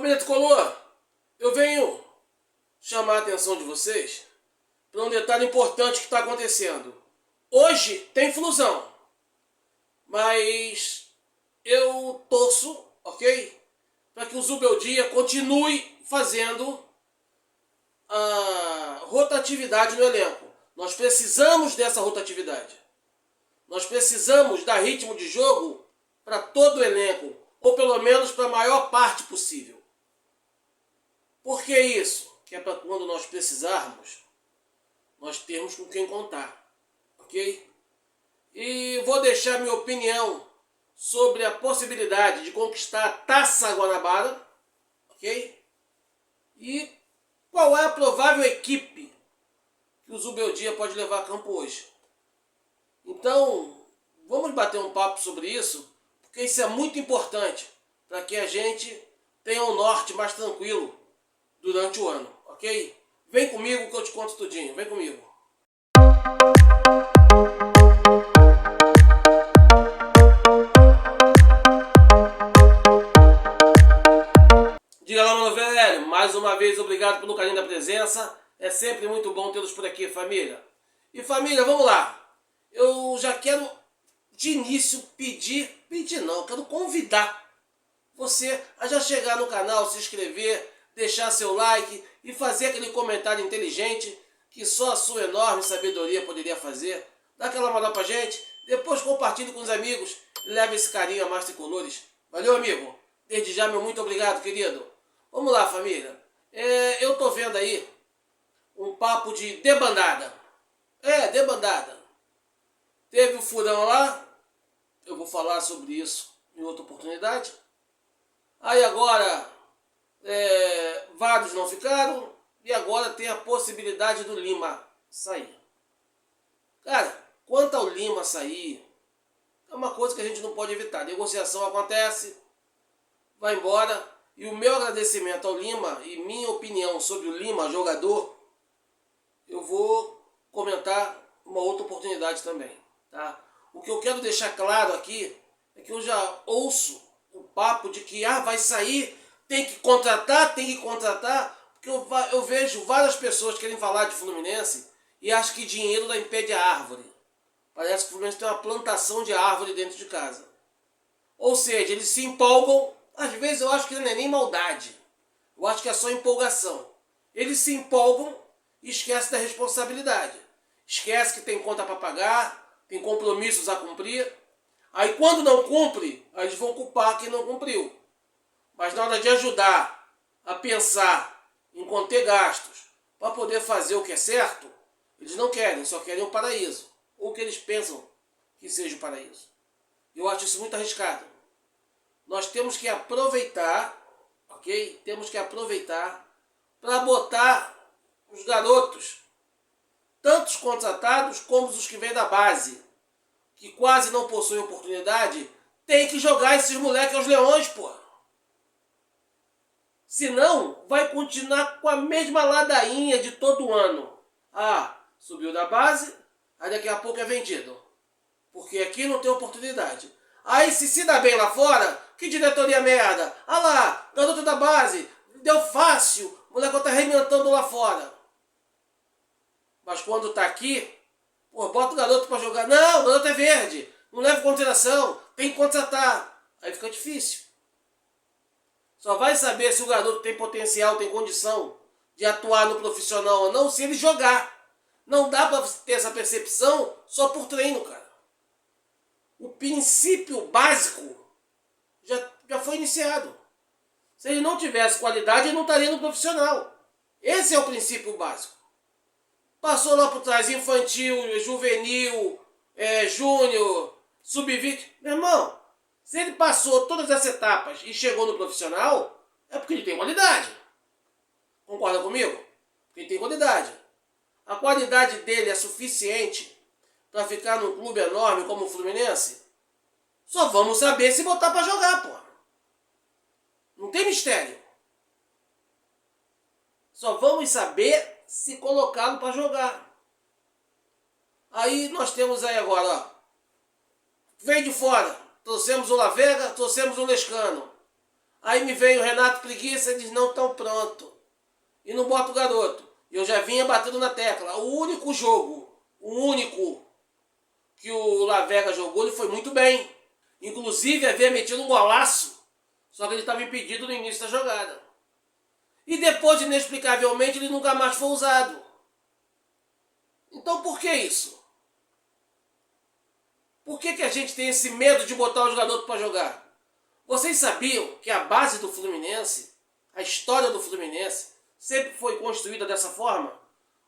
Família Tricolor, eu venho chamar a atenção de vocês para um detalhe importante que está acontecendo. Hoje tem Flusão, mas eu torço, ok? Para que o Zubeldia continue fazendo a rotatividade no elenco. Nós precisamos dessa rotatividade. Nós precisamos dar ritmo de jogo para todo o elenco, ou pelo menos para a maior parte possível. Por que isso? Que é para quando nós precisarmos, nós termos com quem contar, ok? E vou deixar minha opinião sobre a possibilidade de conquistar a Taça Guanabara, ok? E qual é a provável equipe que o Zubeldia pode levar a campo hoje. Então, vamos bater um papo sobre isso, porque isso é muito importante para que a gente tenha um norte mais tranquilo durante o ano, ok? Vem comigo que eu te conto tudinho, vem comigo. Diga lá, meu velho, mais uma vez obrigado pelo carinho da presença, é sempre muito bom tê-los por aqui, família. E família, vamos lá, eu já quero de início quero convidar você a já chegar no canal, se inscrever, deixar seu like e fazer aquele comentário inteligente que só a sua enorme sabedoria poderia fazer. Dá aquela moral pra gente, depois compartilhe com os amigos e leve esse carinho a mais tricolores. Valeu, amigo? Desde já, meu muito obrigado, querido. Vamos lá, família. Eu tô vendo aí um papo de debandada. Debandada. Teve o furão lá, eu vou falar sobre isso em outra oportunidade. Aí agora, vários não ficaram, e agora tem a possibilidade do Lima sair. Cara, quanto ao Lima sair, é uma coisa que a gente não pode evitar. A negociação acontece, vai embora, e o meu agradecimento ao Lima e minha opinião sobre o Lima, jogador, eu vou comentar uma outra oportunidade também. Tá? O que eu quero deixar claro aqui é que eu já ouço o papo de que vai sair, tem que contratar, porque eu vejo várias pessoas querem falar de Fluminense e acham que dinheiro não impede a árvore. Parece que o Fluminense tem uma plantação de árvore dentro de casa. Ou seja, eles se empolgam, às vezes eu acho que não é nem maldade, eu acho que é só empolgação. Eles se empolgam e esquecem da responsabilidade. Esquece que tem conta para pagar, tem compromissos a cumprir. Aí quando não cumpre, aí eles vão culpar quem não cumpriu. Mas na hora de ajudar a pensar em conter gastos para poder fazer o que é certo, eles não querem, só querem o paraíso. Ou o que eles pensam que seja o paraíso. Eu acho isso muito arriscado. Nós temos que aproveitar, ok? Temos que aproveitar para botar os garotos, tanto os contratados como os que vêm da base, que quase não possuem oportunidade, tem que jogar esses moleques aos leões, pô. Senão, vai continuar com a mesma ladainha de todo ano. Subiu da base, aí daqui a pouco é vendido. Porque aqui não tem oportunidade. Aí se dá bem lá fora, que diretoria merda. Lá, garoto da base, deu fácil, o moleque tá arrebentando lá fora. Mas quando tá aqui, bota o garoto pra jogar. Não, o garoto é verde. Não leva em consideração. Tem que contratar. Aí fica difícil. Só vai saber se o garoto tem potencial, tem condição de atuar no profissional ou não, se ele jogar. Não dá pra ter essa percepção só por treino, cara. O princípio básico já foi iniciado. Se ele não tivesse qualidade, ele não estaria no profissional. Esse é o princípio básico. Passou lá por trás infantil, juvenil, júnior, sub-20. Meu irmão, se ele passou todas as etapas e chegou no profissional, é porque ele tem qualidade. Concorda comigo? Porque ele tem qualidade. A qualidade dele é suficiente para ficar num clube enorme como o Fluminense? Só vamos saber se botar para jogar, pô. Não tem mistério. Só vamos saber se colocá-lo para jogar. Aí nós temos aí agora, ó. Vem de fora. Trouxemos o Lavega, trouxemos o Lescano. Aí me vem o Renato Preguiça e diz, não estão pronto. E não bota o garoto. E eu já vinha batendo na tecla. O único que o Lavega jogou, ele foi muito bem. Inclusive havia metido um golaço, só que ele estava impedido no início da jogada. E depois, inexplicavelmente, ele nunca mais foi usado. Então por que isso? Por que a gente tem esse medo de botar os garotos para jogar? Vocês sabiam que a base do Fluminense, a história do Fluminense, sempre foi construída dessa forma?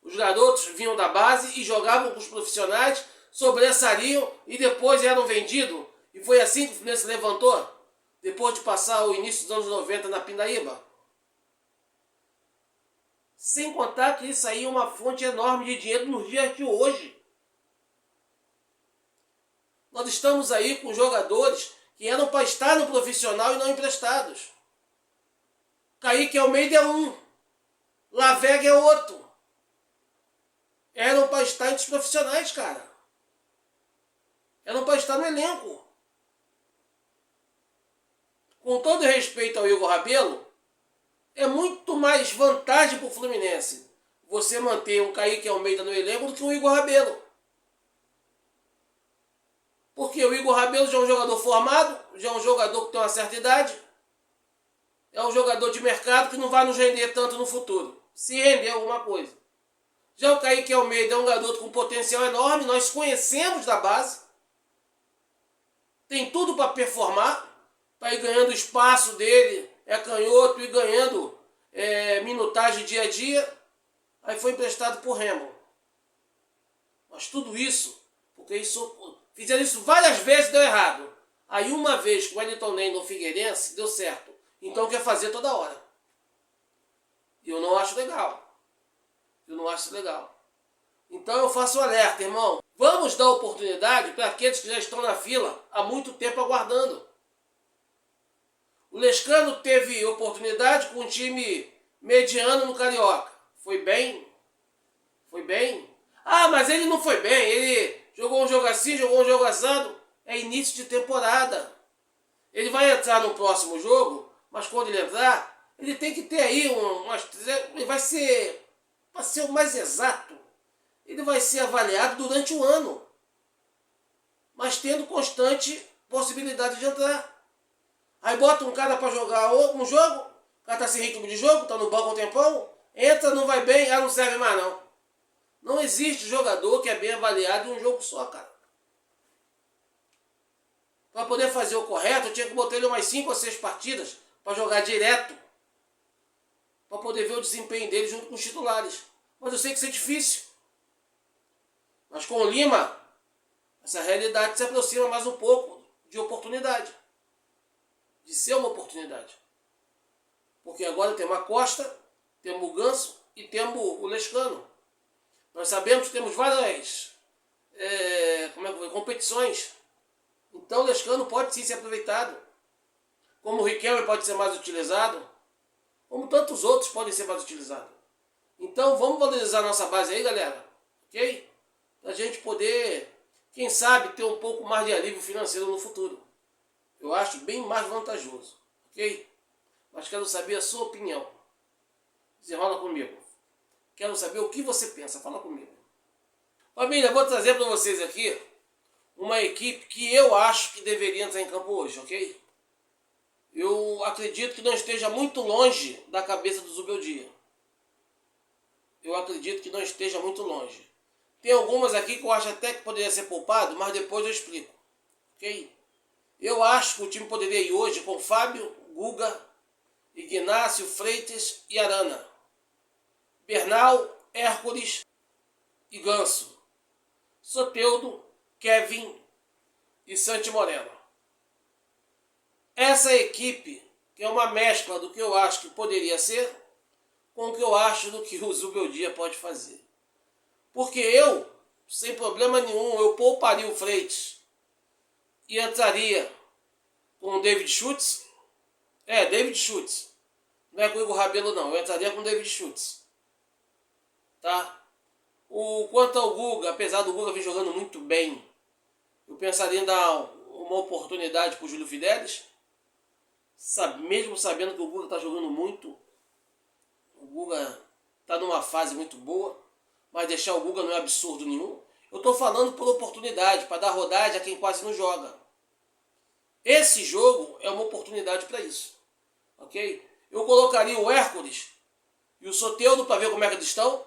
Os garotos vinham da base e jogavam com os profissionais, sobressairiam e depois eram vendidos. E foi assim que o Fluminense levantou, depois de passar o início dos anos 90 na Pindaíba. Sem contar que isso aí é uma fonte enorme de dinheiro nos dias de hoje. Nós estamos aí com jogadores que eram para estar no profissional e não emprestados. Kaique Almeida é um, Lavega é outro. Eram para estar entre os profissionais, cara. Eram para estar no elenco. Com todo respeito ao Igor Rabelo, é muito mais vantagem para o Fluminense você manter um Kaique Almeida no elenco do que um Igor Rabelo. Porque o Igor Rabelo já é um jogador formado, já é um jogador que tem uma certa idade, é um jogador de mercado que não vai nos render tanto no futuro, se render alguma coisa. Já o Kaique Almeida é um garoto com potencial enorme, nós conhecemos da base, tem tudo para performar, para ir ganhando espaço dele, é canhoto, e ganhando minutagem dia a dia. Aí foi emprestado por Remo. Mas tudo isso, porque fizeram isso várias vezes e deu errado. Aí uma vez que o Wellington Ney no Figueirense deu certo. Então quer fazer toda hora. E eu não acho legal. Eu não acho legal. Então eu faço um alerta, irmão. Vamos dar oportunidade para aqueles que já estão na fila há muito tempo aguardando. O Lescano teve oportunidade com um time mediano no Carioca. Foi bem. Foi bem. Ah, mas ele não foi bem. Ele jogou um jogo assim, jogou um jogo assado. É início de temporada. Ele vai entrar no próximo jogo, mas quando ele entrar, ele tem que ter aí ele vai ser, para ser o mais exato, ele vai ser avaliado durante o ano, mas tendo constante possibilidade de entrar. Aí bota um cara para jogar um jogo, o cara tá sem ritmo de jogo, tá no banco há um tempão, entra, não vai bem, não serve mais não. Não existe jogador que é bem avaliado em um jogo só, cara. Para poder fazer o correto, eu tinha que botar ele umas 5 ou 6 partidas para jogar direto, para poder ver o desempenho dele junto com os titulares. Mas eu sei que isso é difícil. Mas com o Lima, essa realidade se aproxima mais um pouco de oportunidade. De ser uma oportunidade. Porque agora temos a Costa, temos o Ganso e temos o Lescano. Nós sabemos que temos várias competições. Então o Lescano pode sim ser aproveitado. Como o Riquelme pode ser mais utilizado. Como tantos outros podem ser mais utilizados. Então vamos valorizar a nossa base aí, galera. Ok? Pra gente poder, quem sabe, ter um pouco mais de alívio financeiro no futuro. Eu acho bem mais vantajoso. Ok? Mas quero saber a sua opinião. Desenrola comigo. Quero saber o que você pensa. Fala comigo. Família, vou trazer para vocês aqui uma equipe que eu acho que deveria entrar em campo hoje, ok? Eu acredito que não esteja muito longe da cabeça do Zubeldia. Eu acredito que não esteja muito longe. Tem algumas aqui que eu acho até que poderia ser poupado, mas depois eu explico. Ok? Eu acho que o time poderia ir hoje com Fábio, Guga, Ignácio, Freitas e Arana. Bernal, Hércules e Ganso. Soteldo, Kevin e Santi Moreno. Essa equipe, que é uma mescla do que eu acho que poderia ser, com o que eu acho do que o Zubeldia pode fazer. Porque eu, sem problema nenhum, eu pouparia o Freitas e entraria com o David Schultz. David Schultz. Não é com o Igor Rabelo não, eu entraria com o David Schultz. Tá? Quanto ao Guga, apesar do Guga vir jogando muito bem, eu pensaria em dar uma oportunidade para o Júlio Fidelis. mesmo sabendo que o Guga está jogando muito, o Guga está numa fase muito boa, mas deixar o Guga não é absurdo nenhum. Eu estou falando por oportunidade, para dar rodagem a quem quase não joga. Esse jogo é uma oportunidade para isso, ok? Eu colocaria o Hércules e o Soteldo para ver como é que eles estão.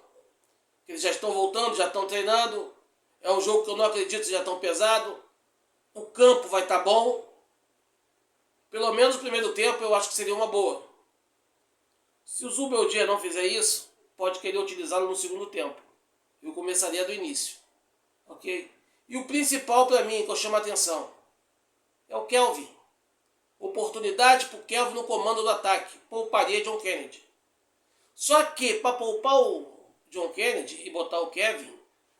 Eles já estão voltando, já estão treinando. É um jogo que eu não acredito que já tão pesado. O campo vai estar bom. Pelo menos no primeiro tempo eu acho que seria uma boa. Se o Zubeldia não fizer isso, pode querer utilizá-lo no segundo tempo. Eu começaria do início. Ok? E o principal para mim, que eu chamo a atenção, é o Kelvin. Oportunidade para o Kelvin no comando do ataque. Pouparia John Kennedy. Só que para poupar o John Kennedy e botar o Kevin,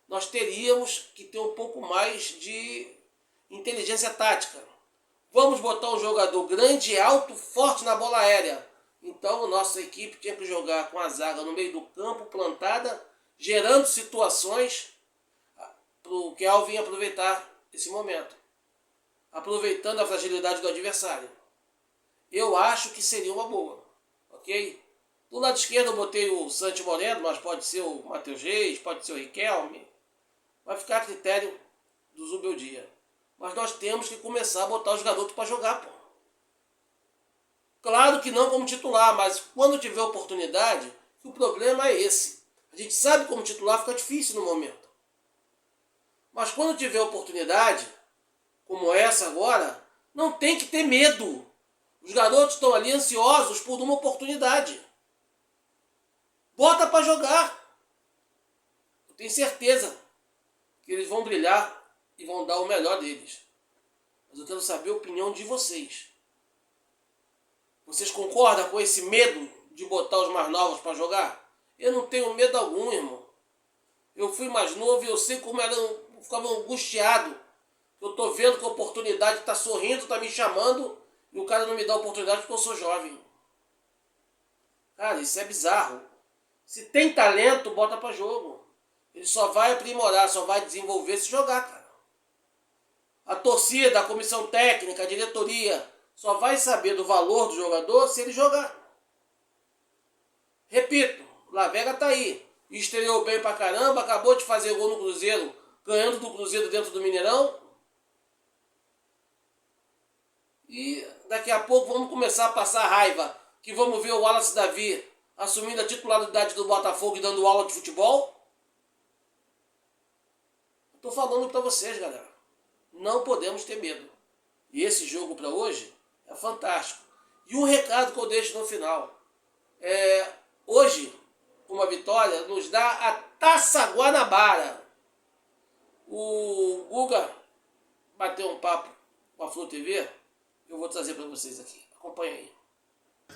nós teríamos que ter um pouco mais de inteligência tática. Vamos botar um jogador grande, alto, forte na bola aérea. Então, nossa equipe tinha que jogar com a zaga no meio do campo, plantada, gerando situações para o Kelvin aproveitar esse momento. Aproveitando a fragilidade do adversário. Eu acho que seria uma boa. Ok? Do lado esquerdo eu botei o Santi Moreno, mas pode ser o Matheus Reis, pode ser o Riquelme. Vai ficar a critério do Zubeldia. Mas nós temos que começar a botar os garotos para jogar, pô. Claro que não como titular, mas quando tiver oportunidade, o problema é esse. A gente sabe como titular fica difícil no momento. Mas quando tiver oportunidade, como essa agora, não tem que ter medo. Os garotos estão ali ansiosos por uma oportunidade. Bota para jogar. Eu tenho certeza que eles vão brilhar e vão dar o melhor deles. Mas eu quero saber a opinião de vocês. Vocês concordam com esse medo de botar os mais novos para jogar? Eu não tenho medo algum, irmão. Eu fui mais novo e eu sei como eu ficava angustiado. Eu tô vendo que a oportunidade está sorrindo, está me chamando, e o cara não me dá a oportunidade porque eu sou jovem. Cara, isso é bizarro. Se tem talento, bota para jogo. Ele só vai aprimorar, só vai desenvolver se jogar, cara. A torcida, a comissão técnica, a diretoria, só vai saber do valor do jogador se ele jogar. Repito, o Lavega tá aí. Estreou bem pra caramba, acabou de fazer gol no Cruzeiro, ganhando do Cruzeiro dentro do Mineirão. E daqui a pouco vamos começar a passar raiva, que vamos ver o Wallace Davi assumindo a titularidade do Botafogo e dando aula de futebol. Estou falando para vocês, galera. Não podemos ter medo. E esse jogo para hoje é fantástico. E um recado que eu deixo no final. Hoje, uma vitória nos dá a Taça Guanabara. O Guga bateu um papo com a Flu TV. Eu vou trazer para vocês aqui. Acompanha aí.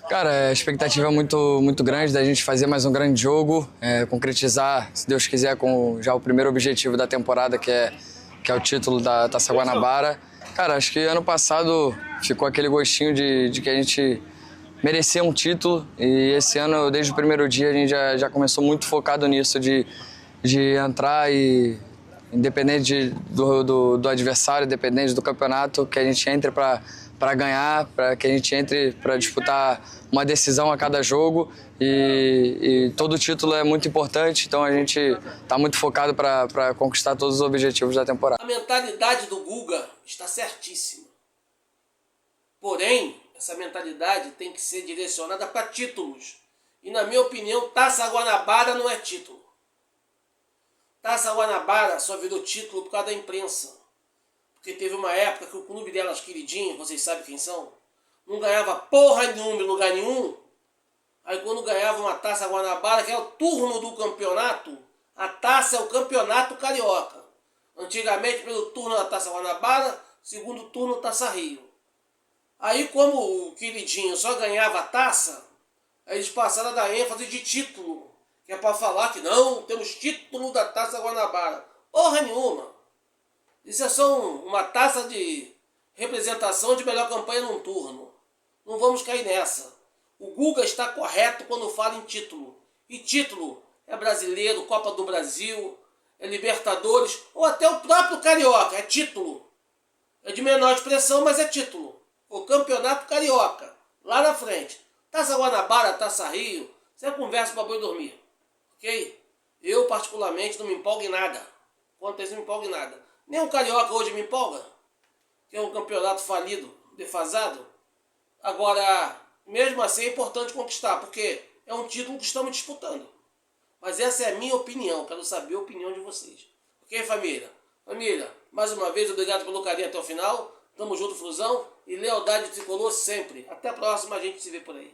Cara, a expectativa é muito grande da gente fazer mais um grande jogo, concretizar, se Deus quiser, com já o primeiro objetivo da temporada, que é o título da Taça Guanabara. Cara, acho que ano passado ficou aquele gostinho de que a gente merecia um título, e esse ano, desde o primeiro dia, a gente já começou muito focado nisso, de entrar e, independente do adversário, independente do campeonato, que a gente entre para ganhar, para que a gente entre para disputar uma decisão a cada jogo, e todo título é muito importante, então a gente está muito focado para conquistar todos os objetivos da temporada. A mentalidade do Guga está certíssima. Porém, essa mentalidade tem que ser direcionada para títulos. E na minha opinião, Taça Guanabara não é título. Taça Guanabara só virou título por causa da imprensa. Porque teve uma época que o clube delas queridinho, vocês sabem quem são, não ganhava porra nenhuma em lugar nenhum. Aí quando ganhava uma Taça Guanabara, que é o turno do campeonato, a taça é o campeonato carioca. Antigamente, pelo turno da Taça Guanabara, segundo turno Taça Rio. Aí como o queridinho só ganhava a taça, aí eles passaram a dar ênfase de título, que é para falar que não, temos título da Taça Guanabara. Porra nenhuma. Isso é só uma taça de representação de melhor campanha num turno. Não vamos cair nessa. O Guga está correto quando fala em título. E título é brasileiro, Copa do Brasil, é Libertadores, ou até o próprio Carioca, é título. É de menor expressão, mas é título. O Campeonato Carioca. lá na frente. Taça Guanabara, Taça Rio, isso é conversa para boi dormir. Ok? Eu, particularmente, não me empolgo em nada. Quanto a isso, não me empolgo em nada. Nem o Carioca hoje me empolga, que é um campeonato falido, defasado. Agora, mesmo assim, é importante conquistar, porque é um título que estamos disputando. Mas essa é a minha opinião, quero saber a opinião de vocês. Ok, família? Família, mais uma vez, obrigado pelo carinho até o final. Tamo junto, Flusão. E lealdade tricolor sempre. Até a próxima, a gente se vê por aí.